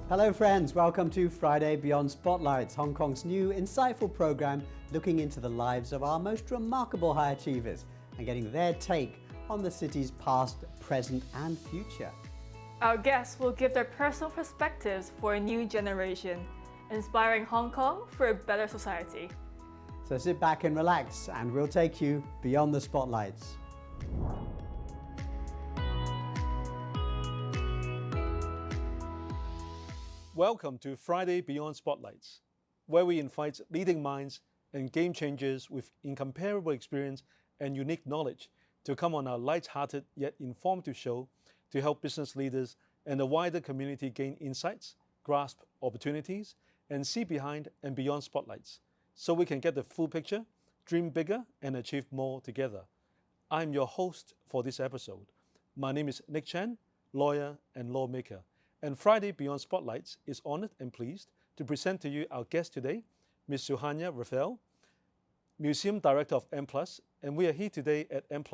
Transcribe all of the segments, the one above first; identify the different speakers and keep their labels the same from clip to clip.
Speaker 1: Hello friends, welcome to Friday Beyond Spotlights, Hong Kong's new insightful program looking into the lives of our most remarkable high achievers and getting their take on the city's past, present and future.
Speaker 2: Our guests will give their personal perspectives for a new generation, inspiring Hong Kong for a better society.
Speaker 1: So sit back and relax and we'll take you beyond the spotlights.
Speaker 3: Welcome to Friday Beyond Spotlights, where we invite leading minds and game changers with incomparable experience and unique knowledge to come on our light-hearted yet informative show to help business leaders and the wider community gain insights, grasp opportunities, and see behind and beyond spotlights, so we can get the full picture, dream bigger, and achieve more together. I'm your host for this episode. My name is Nick Chan, lawyer and lawmaker. And Friday Beyond Spotlights is honored and pleased to present to you our guest today, Ms Suhanya Raffel, Museum Director of M+, and we are here today at M+,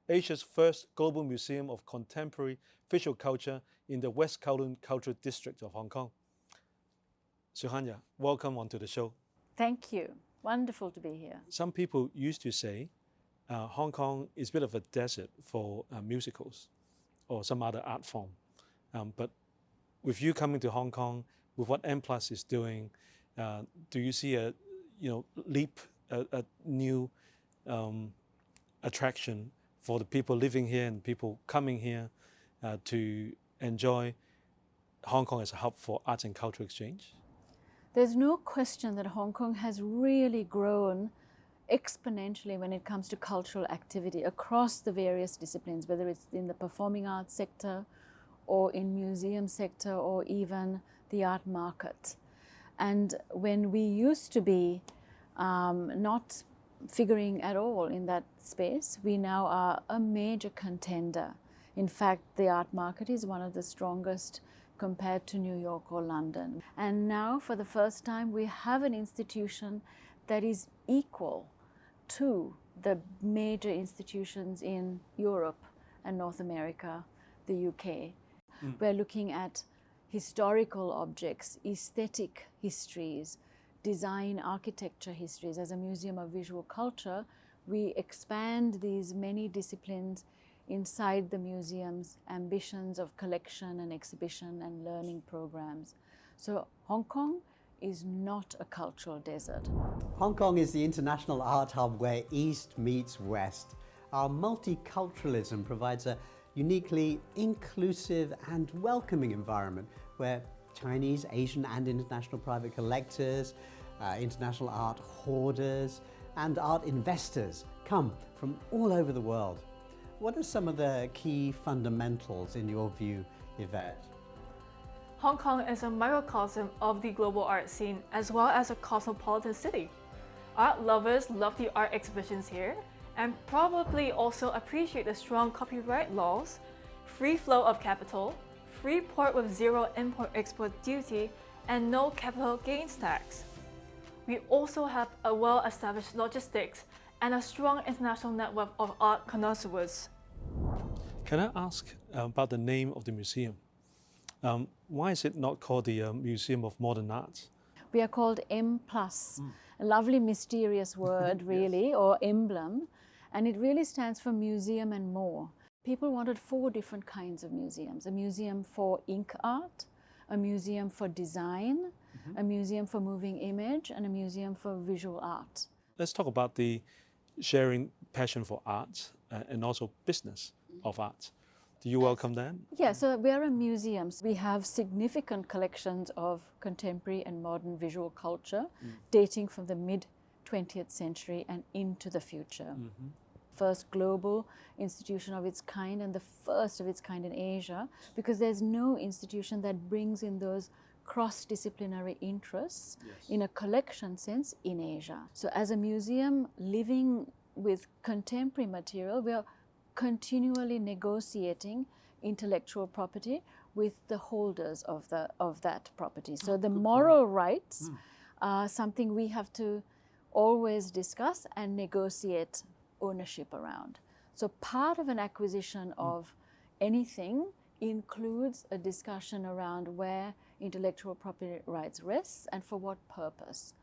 Speaker 3: Asia's first global museum of contemporary visual culture in the West Kowloon Cultural District of Hong Kong. Suhanya, welcome onto the show.
Speaker 4: Thank you. Wonderful to be here.
Speaker 3: Some people used to say Hong Kong is a bit of a desert for musicals or some other art form, but with you coming to Hong Kong, with what M+ is doing, do you see a new attraction for the people living here and people coming here to enjoy Hong Kong as a hub for arts and cultural exchange?
Speaker 4: There's no question that Hong Kong has really grown exponentially when it comes to cultural activity across the various disciplines, whether it's in the performing arts sector, or in museum sector, or even the art market. And when we used to be not figuring at all in that space, we now are a major contender. In fact, the art market is one of the strongest compared to New York or London. And now, for the first time, we have an institution that is equal to the major institutions in Europe and North America, the UK. We're looking at historical objects, aesthetic histories, design architecture histories. As a museum of visual culture, we expand these many disciplines inside the museum's ambitions of collection and exhibition and learning programs. So Hong Kong is not a cultural desert.
Speaker 1: Hong Kong is the international art hub where East meets West. Our multiculturalism provides a uniquely inclusive and welcoming environment where Chinese, Asian and international private collectors, international art hoarders and art investors come from all over the world. What are some of the key fundamentals in your view, Yvette?
Speaker 2: Hong Kong is a microcosm of the global art scene as well as a cosmopolitan city. Art lovers love the art exhibitions here and probably also appreciate the strong copyright laws, free flow of capital, free port with zero import-export duty, and no capital gains tax. We also have a well-established logistics and a strong international network of art connoisseurs.
Speaker 3: Can I ask about the name of the museum? Why is it not called the Museum of Modern Art?
Speaker 4: We are called M+, a lovely mysterious word really, or emblem, and it really stands for museum and more. People wanted 4 different kinds of museums: a museum for ink art, a museum for design, a museum for moving image, and a museum for visual art.
Speaker 3: Let's talk about the sharing passion for art and also business of art. Do you welcome that?
Speaker 4: Yeah, so we are a museum. We have significant collections of contemporary and modern visual culture dating from the mid-20th century and into the future. First global institution of its kind and the first of its kind in Asia, because there's no institution that brings in those cross-disciplinary interests in a collection sense in Asia. So as a museum living with contemporary material, we are continually negotiating intellectual property with the holders of that property. So the moral rights are something we have to always discuss and negotiate ownership around. So part of an acquisition of anything includes a discussion around where intellectual property rights rests and for what purpose.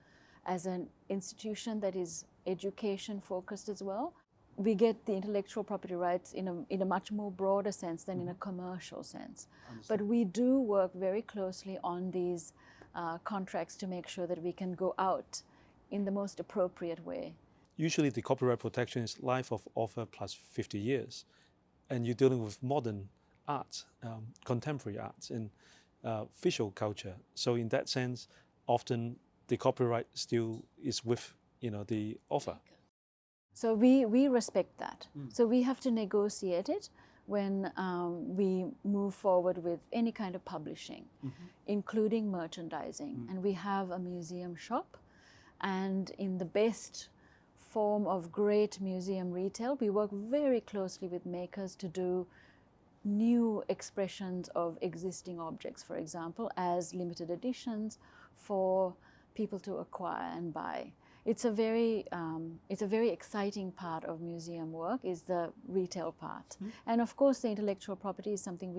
Speaker 4: As an institution that is education focused as well, we get the intellectual property rights in a much more broader sense than in a commercial sense. But we do work very closely on these contracts to make sure that we can go out in the most appropriate way.
Speaker 3: Usually the copyright protection is life of author plus 50 years. And you're dealing with modern art, contemporary arts and visual culture. So in that sense, often the copyright still is with the author.
Speaker 4: So we respect that. So we have to negotiate it when we move forward with any kind of publishing, including merchandising. And we have a museum shop, and in the best form of great museum retail, we work very closely with makers to do new expressions of existing objects, for example, as limited editions for people to acquire and buy. It's a very exciting part of museum work, is the retail part. And of course the intellectual property is something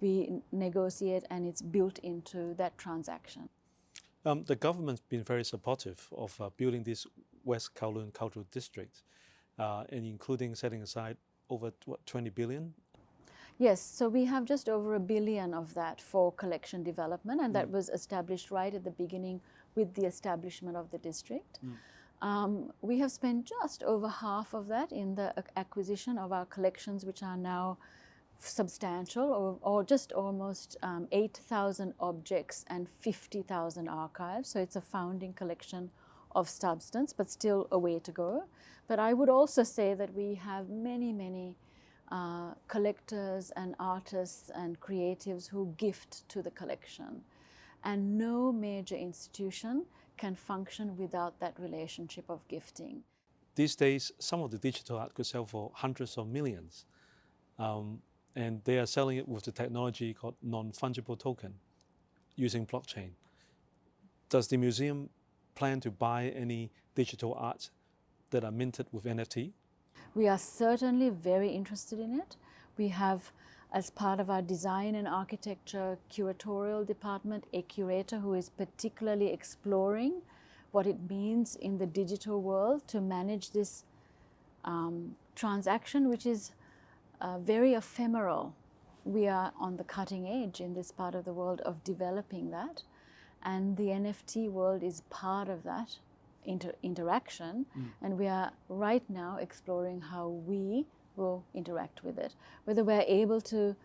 Speaker 4: we negotiate, and it's built into that transaction.
Speaker 3: The government's been very supportive of building this West Kowloon Cultural District, and including setting aside over 20 billion?
Speaker 4: Yes, so we have just over $1 billion of that for collection development, and that was established right at the beginning with the establishment of the district. We have spent just over half of that in the acquisition of our collections, which are now substantial, or just almost 8,000 objects and 50,000 archives. So it's a founding collection of substance, but still a way to go. But I would also say that we have many collectors and artists and creatives who gift to the collection. And no major institution can function without that relationship of gifting.
Speaker 3: These days, some of the digital art could sell for hundreds of millions. And they are selling it with the technology called non-fungible token using blockchain. Does the museum plan to buy any digital art that are minted with NFT?
Speaker 4: We are certainly very interested in it. We have, as part of our design and architecture curatorial department, a curator who is particularly exploring what it means in the digital world to manage this transaction, which is very ephemeral. We are on the cutting edge in this part of the world of developing that, and the NFT world is part of that interaction, and we are right now exploring how we will interact with it. Whether we're able to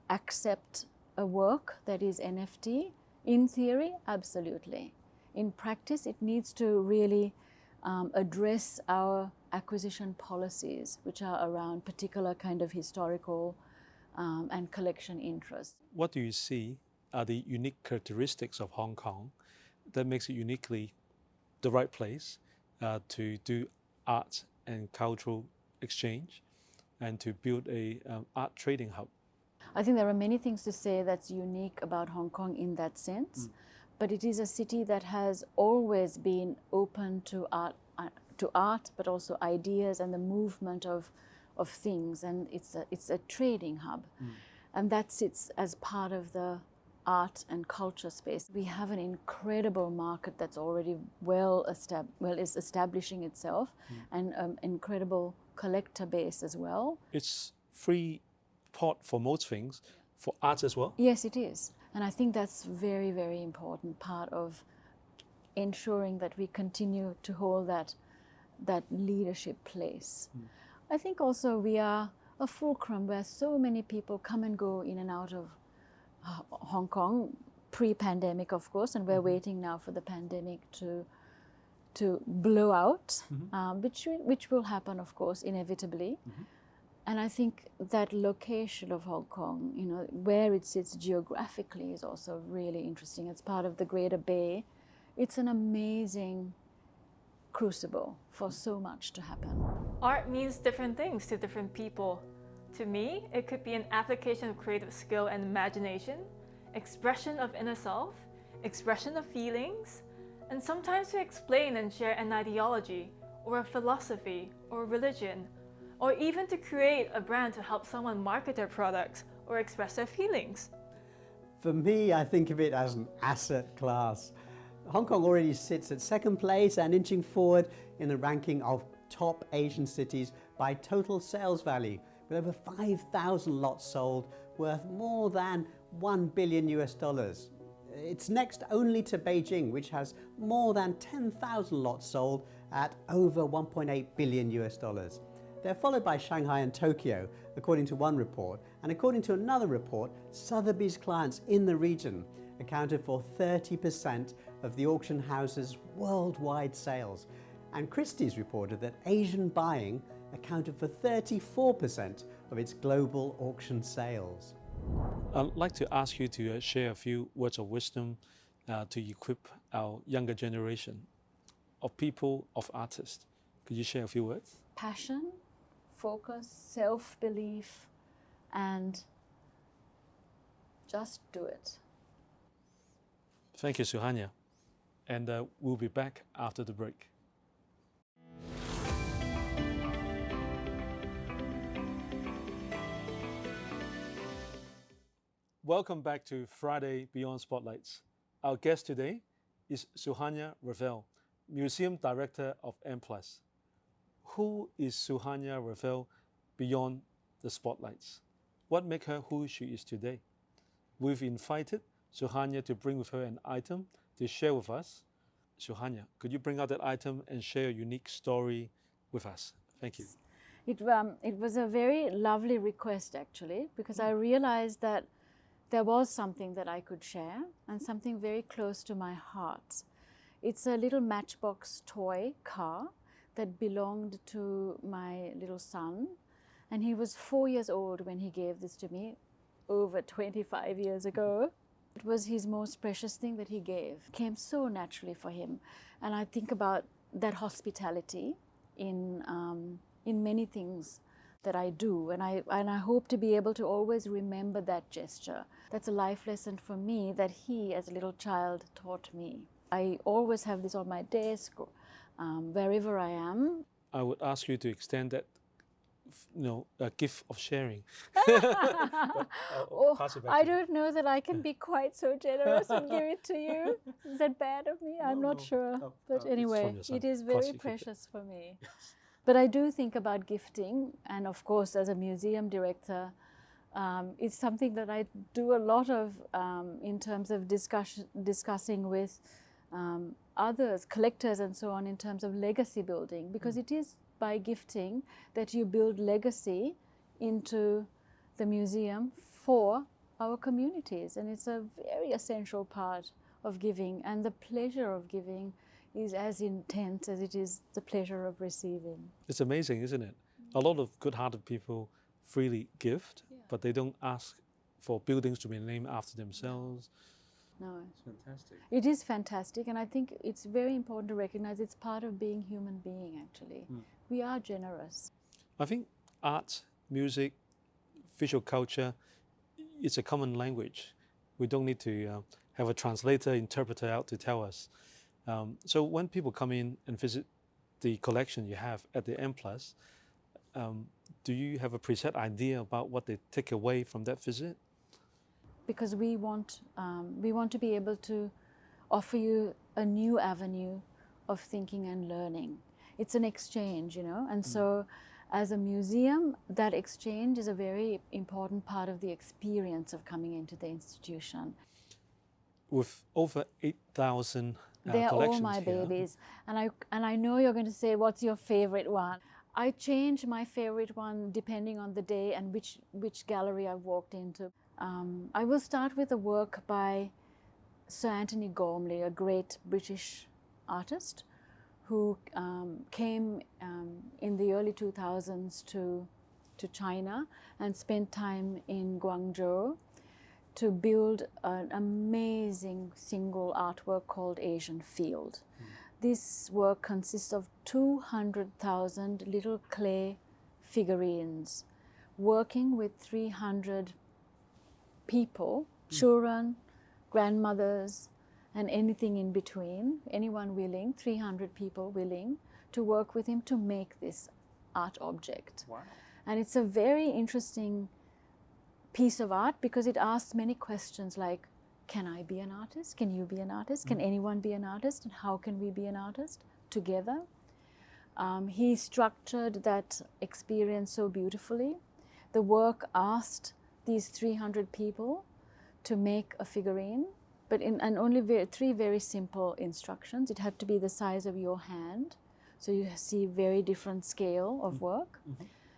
Speaker 4: accept a work that is NFT, in theory, absolutely. In practice, it needs to really address our acquisition policies, which are around particular kind of historical and collection interests.
Speaker 3: What do you see are the unique characteristics of Hong Kong that makes it uniquely the right place to do art and cultural exchange and to build a art trading hub?
Speaker 4: I think there are many things to say that's unique about Hong Kong in that sense, but it is a city that has always been open to art, but also ideas and the movement of things, and it's a trading hub, and that sits as part of the art and culture space. We have an incredible market that's already is establishing itself, and an incredible collector base as well.
Speaker 3: It's free port for most things, for art as well?
Speaker 4: Yes, it is. And I think that's very, very important part of ensuring that we continue to hold that leadership place. I think also we are a fulcrum where so many people come and go in and out of Hong Kong, pre-pandemic of course, and we're waiting now for the pandemic to blow out, which will happen of course inevitably. And I think that location of Hong Kong, where it sits geographically is also really interesting. It's part of the Greater Bay. It's an amazing crucible for so much to happen.
Speaker 2: Art means different things to different people. To me, it could be an application of creative skill and imagination, expression of inner self, expression of feelings, and sometimes to explain and share an ideology, or a philosophy, or religion, or even to create a brand to help someone market their products or express their feelings.
Speaker 1: For me, I think of it as an asset class. Hong Kong already sits at second place and inching forward in the ranking of top Asian cities by total sales value, with over 5,000 lots sold worth more than $1 billion US. It's next only to Beijing, which has more than 10,000 lots sold at over $1.8 billion US. They're followed by Shanghai and Tokyo, according to one report, and according to another report, Sotheby's clients in the region accounted for 30% of the auction house's worldwide sales. And Christie's reported that Asian buying accounted for 34% of its global auction sales.
Speaker 3: I'd like to ask you to share a few words of wisdom to equip our younger generation of people, of artists. Could you share a few words?
Speaker 4: Passion, focus, self-belief, and just do it.
Speaker 3: Thank you, Suhanya. And we'll be back after the break. Welcome back to Friday Beyond Spotlights. Our guest today is Suhanya Raffel, Museum Director of M+. Who is Suhanya Raffel beyond the spotlights? What makes her who she is today? We've invited Suhanya to bring with her an item to share with us. Suhanya, could you bring out that item and share a unique story with us? Thank you.
Speaker 4: It was a very lovely request, actually, because I realized that there was something that I could share and something very close to my heart. It's a little Matchbox toy car that belonged to my little son, and he was 4 years old when he gave this to me over 25 years ago. It was his most precious thing that he gave. It came so naturally for him, and I think about that hospitality in many things that I do, and I hope to be able to always remember that gesture. That's a life lesson for me that he, as a little child, taught me. I always have this on my desk, wherever I am.
Speaker 3: I would ask you to extend that, a gift of sharing.
Speaker 4: I don't know that I can be quite so generous and give it to you. Is that bad of me? I'm not sure. But anyway, it is very precious for me. But I do think about gifting, and of course, as a museum director, it's something that I do a lot of in terms of discussing with others, collectors and so on, in terms of legacy building, because it is by gifting that you build legacy into the museum for our communities, and it's a very essential part of giving, and the pleasure of giving is as intense as it is the pleasure of receiving.
Speaker 3: It's amazing, isn't it? A lot of good-hearted people freely gift, but they don't ask for buildings to be named after themselves.
Speaker 4: No.
Speaker 3: It's fantastic.
Speaker 4: It is fantastic, and I think it's very important to recognize it's part of being human being, actually. We are generous.
Speaker 3: I think art, music, visual culture, it's a common language. We don't need to have a translator, interpreter out to tell us. So when people come in and visit the collection you have at the M+, do you have a preset idea about what they take away from that visit?
Speaker 4: Because we want to be able to offer you a new avenue of thinking and learning. It's an exchange, and so as a museum, that exchange is a very important part of the experience of coming into the institution.
Speaker 3: With over 8,000
Speaker 4: They're all
Speaker 3: collections
Speaker 4: my
Speaker 3: here.
Speaker 4: babies, and I know you're going to say, what's your favorite one? I change my favorite one depending on the day and which gallery I've walked into. I will start with a work by Sir Anthony Gormley, a great British artist who came in the early 2000s to China and spent time in Guangzhou to build an amazing single artwork called Asian Field. This work consists of 200,000 little clay figurines, working with 300 people, children, grandmothers, and anything in between, anyone willing, 300 people willing to work with him to make this art object.
Speaker 3: Wow.
Speaker 4: And it's a very interesting piece of art because it asks many questions like, can I be an artist? Can you be an artist? Can anyone be an artist? And how can we be an artist together? He structured that experience so beautifully. The work asked these 300 people to make a figurine, but and only three very simple instructions. It had to be the size of your hand, so you see very different scale of work.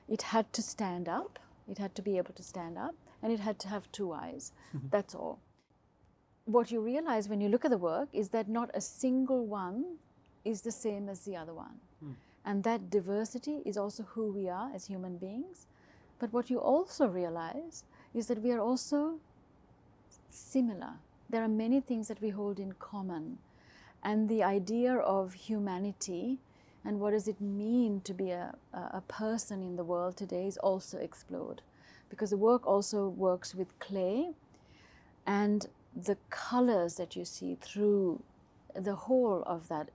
Speaker 4: It had to stand up. It had to be able to stand up, and it had to have two eyes. That's all. What you realize when you look at the work is that not a single one is the same as the other one. And that diversity is also who we are as human beings. But what you also realize is that we are also similar. There are many things that we hold in common. And the idea of humanity and what does it mean to be a person in the world today is also explored. Because the work also works with clay, and the colors that you see through the whole of that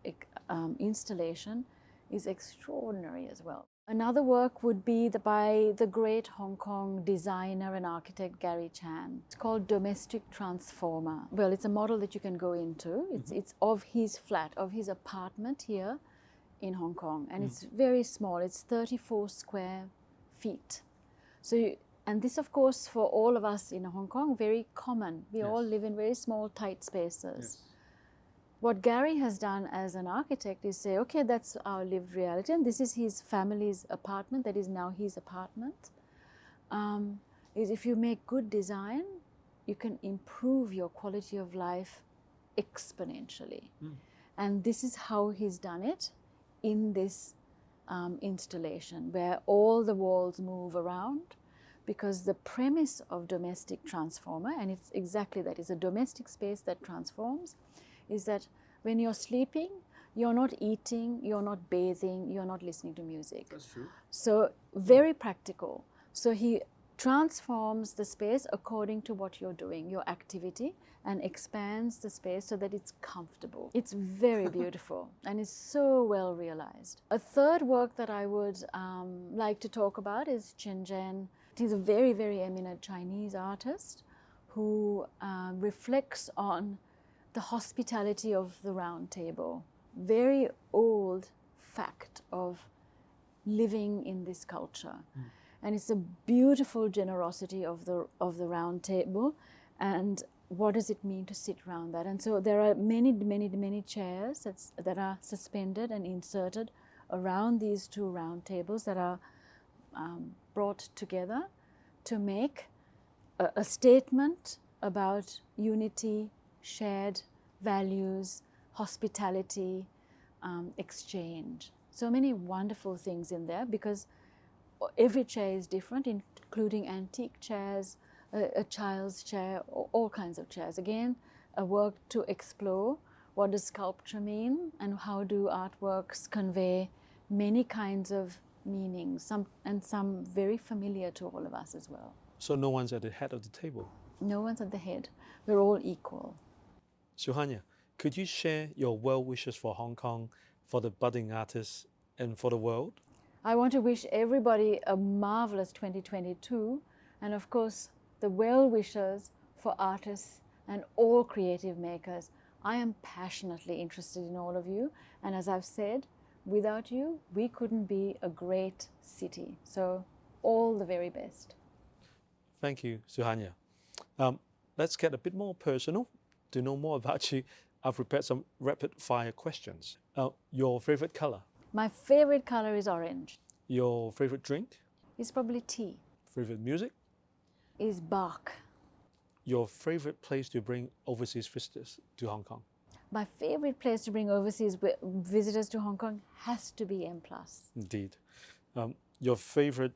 Speaker 4: installation is extraordinary as well. Another work would be by the great Hong Kong designer and architect Gary Chan. It's called Domestic Transformer. Well, it's a model that you can go into. It's of his flat, of his apartment here in Hong Kong. And it's very small. It's 34 square feet. So, and this, of course, for all of us in Hong Kong, very common. We all live in very small, tight spaces. What Gary has done as an architect is say, okay, that's our lived reality, and this is his family's apartment, that is now his apartment. Is if you make good design, you can improve your quality of life exponentially. And this is how he's done it in this installation, where all the walls move around, because the premise of Domestic Transformer, and it's exactly that, is a domestic space that transforms, is that when you're sleeping, you're not eating, you're not bathing, you're not listening to music.
Speaker 3: That's true.
Speaker 4: So very practical. So he transforms the space according to what you're doing, your activity, and expands the space so that it's comfortable. It's very beautiful and it's so well realized. A third work that I would like to talk about is Quanzhen. He's a very, very eminent Chinese artist who reflects on the hospitality of the round table. Very old fact of living in this culture. And it's a beautiful generosity of the round table, and what does it mean to sit around that? And so there are many chairs that are suspended and inserted around these two round tables that are brought together to make a statement about unity, shared values, hospitality, exchange. So many wonderful things in there, because every chair is different, including antique chairs, a child's chair, all kinds of chairs. Again, a work to explore what does sculpture mean and how do artworks convey many kinds of meanings, some very familiar to all of us as well.
Speaker 3: So no one's at the head of the table?
Speaker 4: No one's at the head. We're all equal.
Speaker 3: Suhanya, could you share your well wishes for Hong Kong, for the budding artists, and for the world?
Speaker 4: I want to wish everybody a marvelous 2022, and of course the well wishes for artists and all creative makers. I am passionately interested in all of you, and as I've said, without you we couldn't be a great city. So all the very best.
Speaker 3: Thank you, Suhanya. Let's get a bit more personal. To know more about you, I've prepared some rapid fire questions. Your favorite color?
Speaker 4: My favorite color is orange.
Speaker 3: Your favorite drink?
Speaker 4: It's probably tea.
Speaker 3: Favorite music?
Speaker 4: Is Bach.
Speaker 3: Your favorite place to bring overseas visitors to Hong Kong?
Speaker 4: My favorite place to bring overseas visitors to Hong Kong has to be M+.
Speaker 3: Indeed. Your favorite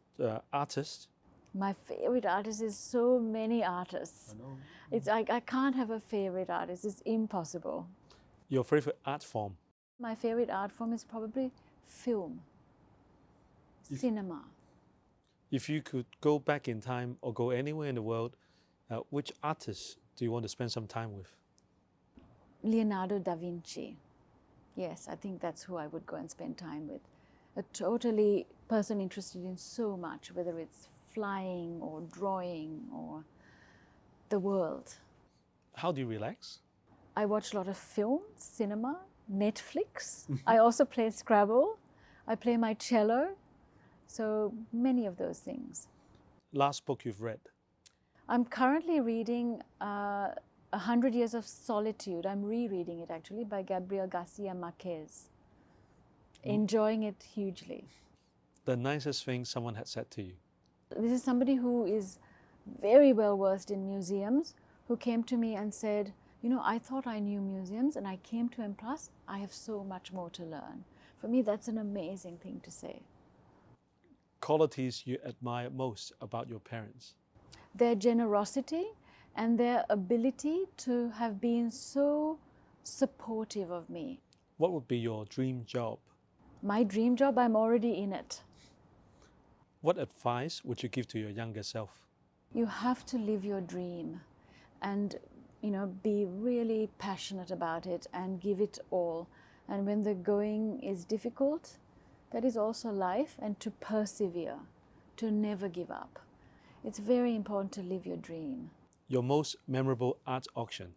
Speaker 3: artist?
Speaker 4: My favorite artist is so many artists.
Speaker 3: I know.
Speaker 4: It's like I can't have a favorite artist. It's impossible.
Speaker 3: Your favorite art form?
Speaker 4: My favorite art form is probably film, cinema.
Speaker 3: If you could go back in time or go anywhere in the world, which artist do you want to spend some time with?
Speaker 4: Leonardo da Vinci. Yes, I think that's who I would go and spend time with. A totally person interested in so much, whether it's flying or drawing or the world.
Speaker 3: How do you relax?
Speaker 4: I watch a lot of films, cinema, Netflix. I also play Scrabble. I play my cello. So many of those things.
Speaker 3: Last book you've read?
Speaker 4: I'm currently reading 100 Years of Solitude. I'm rereading it actually by Gabriel Garcia Marquez. Enjoying it hugely.
Speaker 3: The nicest thing someone had said to you?
Speaker 4: This is somebody who is very well versed in museums, who came to me and said, you know, I thought I knew museums and I came to M+, I have so much more to learn. For me, that's an amazing thing to say.
Speaker 3: Qualities you admire most about your parents?
Speaker 4: Their generosity and their ability to have been so supportive of me.
Speaker 3: What would be your dream job?
Speaker 4: My dream job, I'm already in it.
Speaker 3: What advice would you give to your younger self?
Speaker 4: You have to live your dream and, you know, be really passionate about it and give it all. And when the going is difficult, that is also life, and to persevere, to never give up. It's very important to live your dream.
Speaker 3: Your most memorable art auction?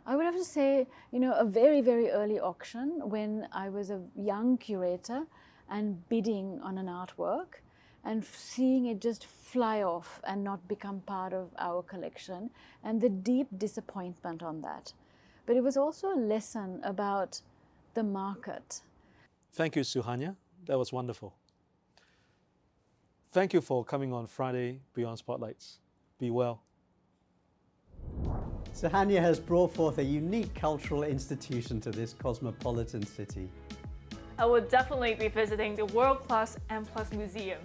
Speaker 4: I would have to say, you know, a very, very early auction when I was a young curator and bidding on an artwork and seeing it just fly off and not become part of our collection, and the deep disappointment on that. But it was also a lesson about the market.
Speaker 3: Thank you, Suhanya. That was wonderful. Thank you for coming on Friday Beyond Spotlights. Be well.
Speaker 1: Suhanya has brought forth a unique cultural institution to this cosmopolitan city.
Speaker 2: I will definitely be visiting the world-class M+ Museum.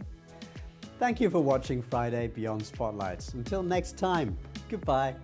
Speaker 1: Thank you for watching Friday Beyond Spotlights. Until next time, goodbye.